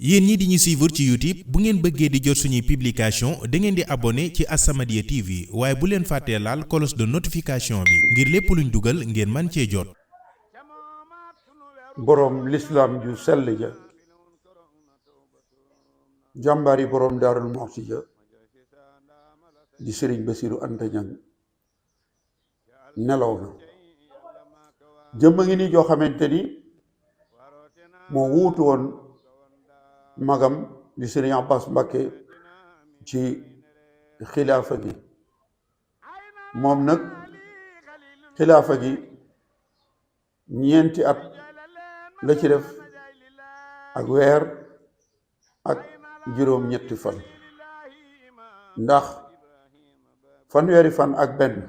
yéen ñi di ñu suivre ci YouTube bu ngeen bëggee di jot suñuy publication da ngeen di abonné ci As-Samadiyya TV waaye bu leen fàttee laal cloche de notification bi ngir lépp luñ dugal ngeen man cee jot. boroom lislaam ju sell ja jàmbaari boroom Daarul Muxti ja di Sëriñ Basiru Anta Ñaŋ nelaw na. jëmm ngi ni joo xamante ni moo wuutu woon magam di Sëriñ Abbas Mbakke ci xilaafa gi. moom nag xilaafa gi ñeenti at la ci def ak weer ak juróom-ñetti fan, ndax fanweeri fan ak benn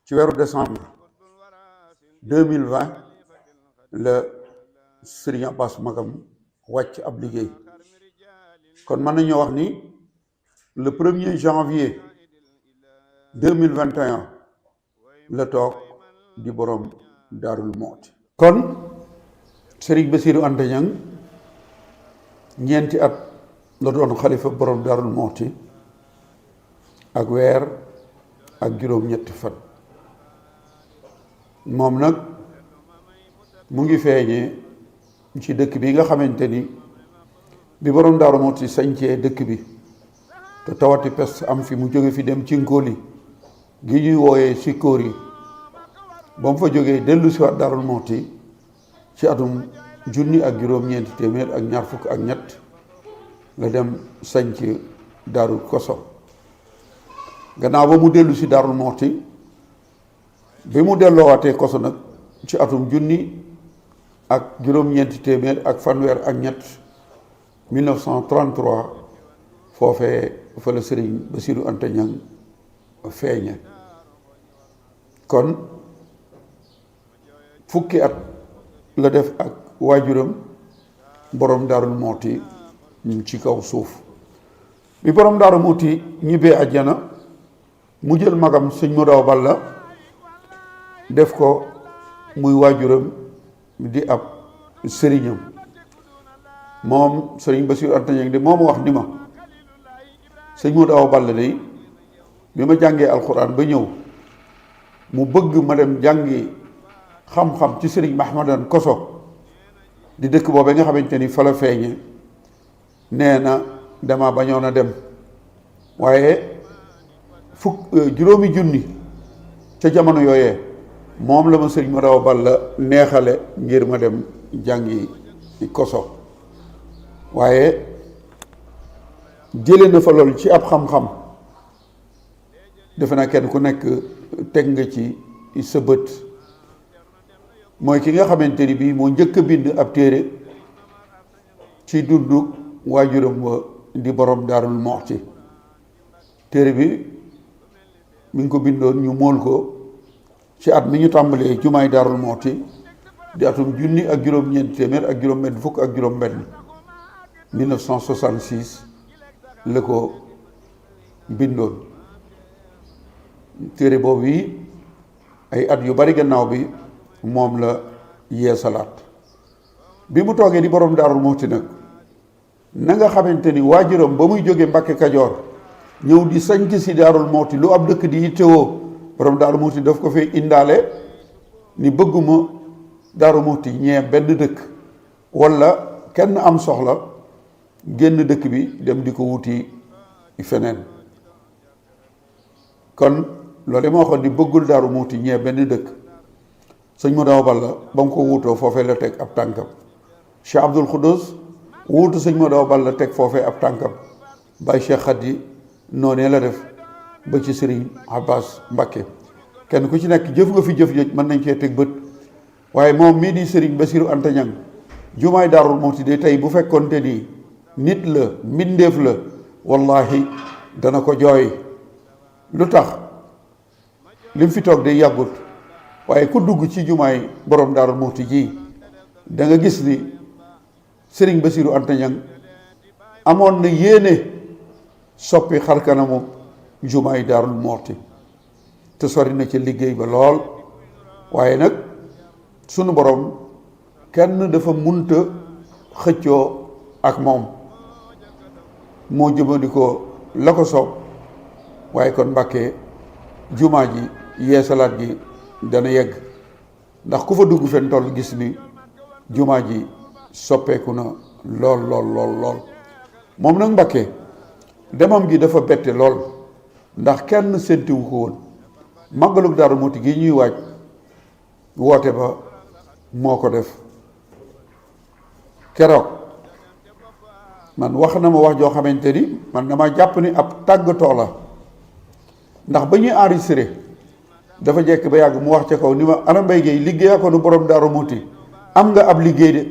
ci weeru décembre 2020 la Sëriñ Abbas magam wàcc ab liggéey. kon mën nañoo wax ni le 1er janvier 2021 la toog di borom Daarul Muxti. kon Sëriñ Basiru Anta Ñaŋ ñeenti at la doon xalifa borom Daarul Muxti ak weer ak juróom-ñetti fan. moom nag mu ngi feeñee ci dëkk bi nga xamante ni bi borom Daarul Muxti sañcee dëkk bi te tawati pes am fi mu jóge fi dem ci Ngóoli gi ñuy wooyee Sikóori ba mu fa jógee dellu si waat Daarul Muxti ci atum junni ak juróom-ñeenti téeméer ak ñaar fukk ak ñett la dem sañc Daaru Koso. gannaaw ba mu dellu si Daarul Muxti bi mu delloowaatee Koso nag ci atum junni ak juróom-ñeenti téeméer ak fanweer ak ñett 1933 foofee fa la Sëriñ Basiru Anta Ñaŋ feeñe. kon fukki at la def ak waajuram borom Daarul Muxti ci kaw suuf. bi borom Daarul Muxti ñibbee àjjana mu jël magam sëñ Modu Awa Balla def ko muy waajuram di ab sëriñam. moom Sëriñ Basiru Anta Ñaŋ de moo ma wax ni ma sëñ Modu Awa Balla de bi ma jàngee alxuraan ba ñëw mu bëgg ma dem jàngi xam-xam ci Sëriñ Mahmadan Koso di dëkk boobu nga xamante ni fa la feeñe, nee na dama bañoon a dem, waaye juróomi junni ca jamono yooyee moom la ma Sëriñ Modu Awa Balla neexale ngir ma dem jàngi Koso. waaye jële na fa lool ci ab xam-xam defe naa kenn ku nekk teg nga ci sa bët. mooy ki nga xamante ni bii moo njëkk a bind ab téere ci dundu waajuram wa di borom Daarul Muxti. téere bi mi ngi ko bindoon ñu mool ko ci at mi ñu tàmbalee jumaay Daarul Muxti di atum junni ak juróom-ñeenti téeméer ak juróom-benn fukk ak juróom-benn 1966 la ko bindoon. téere boobu yi ay at yu bari gannaaw bi moom la yeesalaat. bi mu toogee di borom Daarul Muxti nag na nga xamante ni waajuram ba muy jógee Mbàkke Kajoor ñëw di sañc si Daarul Muxti lu ab dëkk di yittewoo borom Daarul Muxti daf ko fi indaale ni bëgguma Daarul Muxti ñee benn dëkk walla kenn am soxla génn dëkk bi dem di ko wuti feneen. kon loolu ma waxoon ni bëggul Daarul Muxti ñee benn dëkk. sëñ Modu Awa Balla ba mu ko wuutoo foofee la teg ab tànkam. Cheikh Abdul Xuddus wuutu sëñ Modu Awa Balla teg foofee ab tànkam. Baay Cheikh Xadi noonee la def ba ci Sëriñ Abbas Mbakke. kenn ku ci nekk jëf nga fi jëf jëj mën nañ cee teg bët, waaye moom mii di Sëriñ Basiru Anta Ñaŋ jumaay Daarul Muxti de tey bu fekkoonte ni nit la mbindeef la wallahi dana ko jooy. lu tax lim fi toog de yàggut, waaye ku dugg ci jumaay borom Daarul Muxti ji da nga gis ni Sëriñ Basiru Anta Ñaŋ amoon na yéene soppi xarkanamu jumaay Daarul Muxti te sori na ci liggéey ba lool. waaye nag sunu borom kenn dafa munta xëccoo ak moom moo jëfandikoo la ko soob waaye kon Mbàkke jumaa ji yeesalaat gi dana yegg ndax ku fa dugg fen toll gis ni jumaa ji soppeeku na lool lool lool lool moom nag Mbàkke demam gi dafa bette lool ndax kenn séntiwu ko woon màggalug Daaru Muxti gi ñuy waaj woote ba moo ko def keroog man wax na ma wax joo xamante ni man dama jàpp ni ab tàggatoo la ndax ba ñuy enregistré dafa jekk ba yàgg mu wax ca kaw ni ma ana Mbaye Guèye liggéeyaa ko nu borom Daaru Muxti am nga ab liggéey de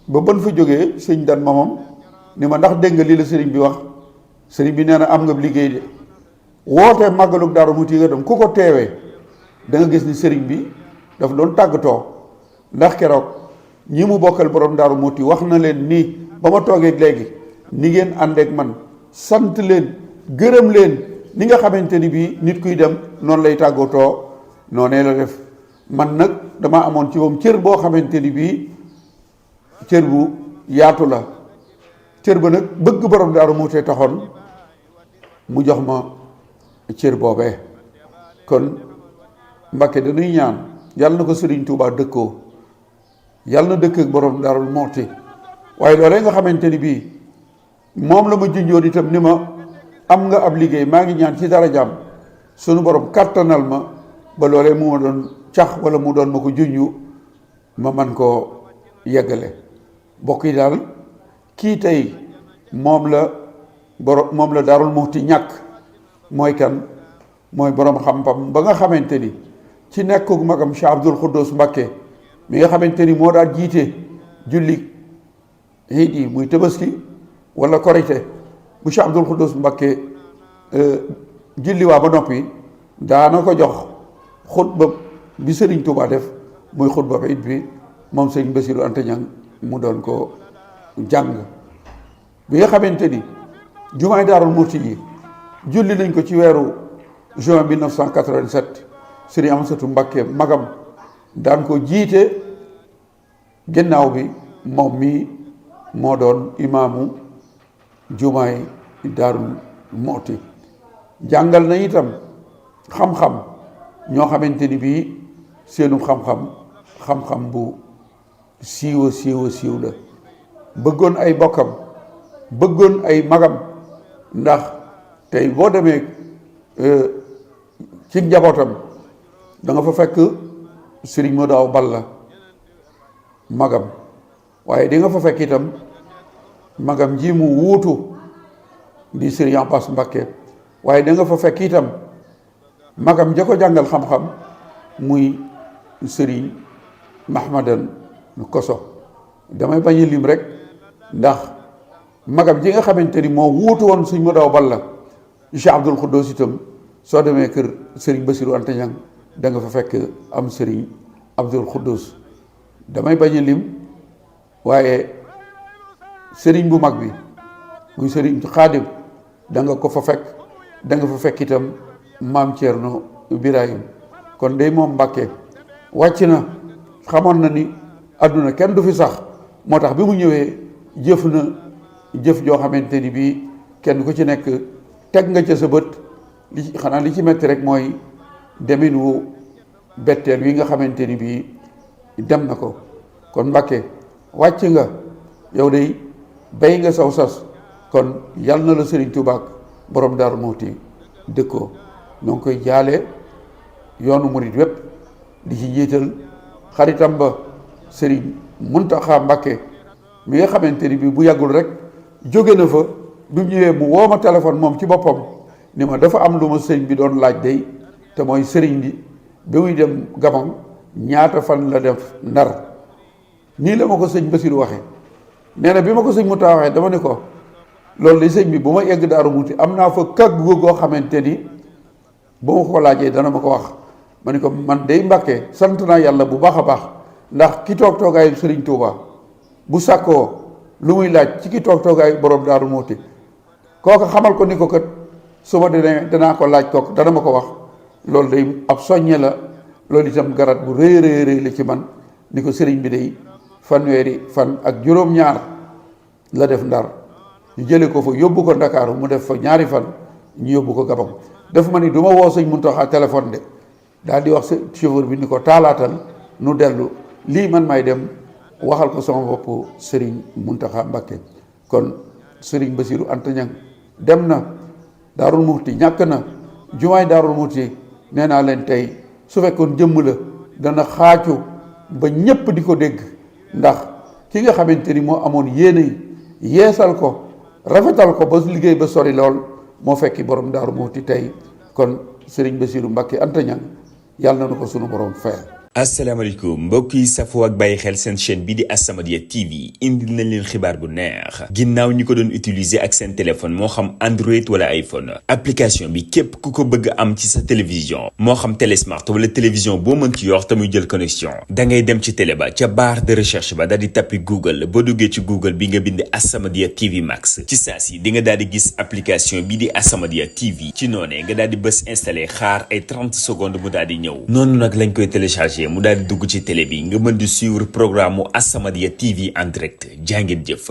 ba ban fa jógee sëñ dan mamam ni ma ndax dégg nga lii la sëriñ bi wax sëriñ bi nee na am nga liggéey de wootee màggalug Daaru Muxti nga dem ku ko teewee da nga gis ni sëriñ bi dafa doon tàggatoo ndax keroog ñi mu bokkal borom Daaru Muxti wax na leen nii ba ma toogee léegi ni ngeen àndeek man sant leen gërëm leen ni nga xamante ni bii nit kuy dem noonu lay tàggatoo noonee la def man nag dama amoon ci moom cër boo xamante ni bii cër bu yaatu la cër ba nag bëgg borom Daaru Muxti taxoon mu jox ma cër boobee kon Mbàkke dañuy ñaan yàlla na ko Sëriñ Tuubaa dëkkoo yàlla na dëkk ak borom Daaru Muxti waaye loolee nga xamante ni bii moom la ma junjoon itam ni ma am nga ab liggéey maa ngi ñaan ci dara jàmm sunu borom kàttanal ma ba loolee mu ma doon cax wala mu doon ma ko junju ma man koo yeggale bokk yi daal kii tey moom la Daaru Muxti ñàkk mooy kan mooy borom xam-xam ba nga xamante ni ci nekkuk magam Cheikh Abdoul Khoudous Mbacké mi nga xamante ni moo daan jiite julli hiit yi muy Tabaski wala Korite bu Cheikh Abdoul Khoudous Mbacké julli waa ba noppi daana ko jox xutba bi Sëriñ Tuubaa def muy xutba ba it bi moom sëñ Bassirou Anta Niang mu doon ko jàng bi nga xamante ni jumaay Daaru Muxti yi julli nañ ko ci weeru juin 1987 Sëriñ Amsatu Mbacké magam daan ko jiite ginnaaw bi moom mi moo doon imaamu jumaay Daaru Muxti jàngal na itam xam-xam ñoo xamante ni bii seenu xam-xam bu siiwa siiw la bëggoon ay bokkam bëggoon ay magam ndax tey boo demee ci njabootam da nga fa fekk Sëriñ Modou Awa Balla magam waaye di nga fa fekk itam magam ji mu wuutu di Sëriñ Abbas Mbacké waaye da nga fa fekk itam magam ja ko jàngal xam-xam muy Sëriñ Mahmadan Koso damay bañ a lim rek ndax magam ji nga xamante ni moo wuutu woon Sëriñ Modou Awa Balla Cheikh Abdoul Khoudous itam soo demee kër Sëriñ Bassirou Anta Niang da nga fa fekk am Sëriñ Abdoul Khoudous damay bañ a lim waaye sëriñ bu mag bi muy Sëriñ Xaadim da nga ko fa fekk da nga fa fekk itam maam Thierno Birahim kon day moom Mbàkke wàcc na xamoon na ni àdduna kenn du fi sax moo tax bi mu ñëwee jëf na jëf joo xamante ni bii kenn ku ci nekk teg nga ca sa bët xanaa li ci metti rek mooy demin wu betteel wi nga xamante ni bii dem na ko kon Mbàkke wàcc nga yow day bay nga saw sas kon yal na la Sëriñ Tuubaa borom Daaru Muxti dëkkoo ñoo ngi koy jaale yoonu murit wépp di ci jiital xaritam ba Sëriñ Muntaxa Mbacké mi nga xamante ni bii bu yàggul rek jóge na fa bi mu ñëwee mu woo ma téléphone moom ci boppam ni ma dafa am lu ma sëriñ bi doon laaj day te mooy sëriñ bi muy dem Gabon ñaata fan la def Ndar nii la ma ko sëñ Bassirou waxe nee na bi ma ko sëñ Mouta waxee dama ne ko loolu li sëñ bi bu ma egg Daaru Muxti am naa fa kàggu goo xamante ni bu ma ko laajee dana ma ko wax ma ne ko man day Mbàkke sant naa yàlla bu baax a baax ndax ki toog toogaayu Sëriñ Tuuba bu sàkkoo lu muy laaj ci ki toog toogaayu borom Daaru Muxti kooku xamal ko ni ko kat su ma demee danaa ko laaj kooku dana ma ko wax loolu day ab soññe la loolu itam garat bu rëy la ci man ni ko sëriñ bi day fanweeri fan ak juróom-ñaar la def Ndar ñu jëlee ko fa yóbbu ko Ndakaaru mu def fa ñaari fan ñu yóbbu ko Gabon def ma ni du ma woo sëñ Muntaxa téléphone de daal di wax chauffeur bi ni ko taalaatal nu dellu lii man may dem waxal ko sama bopp Serigne Muntaxa Mbakke. kon Serigne Bassirou Anta Niang dem na Daarul Muxti ñàkk na jumaay Daarul Muxti nee naa leen tey su fekkoon jëmm la dana xaacu ba ñépp di ko dégg ndax ki nga xamante ni moo amoon yéene yeesal ko rafetal ko ba liggéey ba sori lool moo fekki borom Daaru Muxti tey kon Serigne Bassirou Mbacké Anta Niang yàlla na ko sunu borom fayal. asalaamaaleykum mbokk yi safoo ak bàyyi xel seen chaîne bi di As-Samadiyya TV indil nañ leen xibaar bu neex ginnaaw ñi ko doon utiliser ak seen téléphone moo xam Android wala iPhone application bi képp ku ko bëgg am ci sa télévision moo xam télésmart wala télévision boo mën ci yor te muy jël connexion da ngay dem ci télé ba ca barre de recherche ba daal di tappi Google boo duggee ci Google bi nga bind As-Samadiyya TV Max ci saa si di nga daal di gis application bi di As-Samadiyya TV ci noonee nga daal di bës installé xaar ay 30 secondes mu daal di ñëw noonu nag lañ koy téléchargé mu daal di dugg ci télé bi nga mën di suivre programme mu As-Samadiyya TV en direct jàngeen jëf.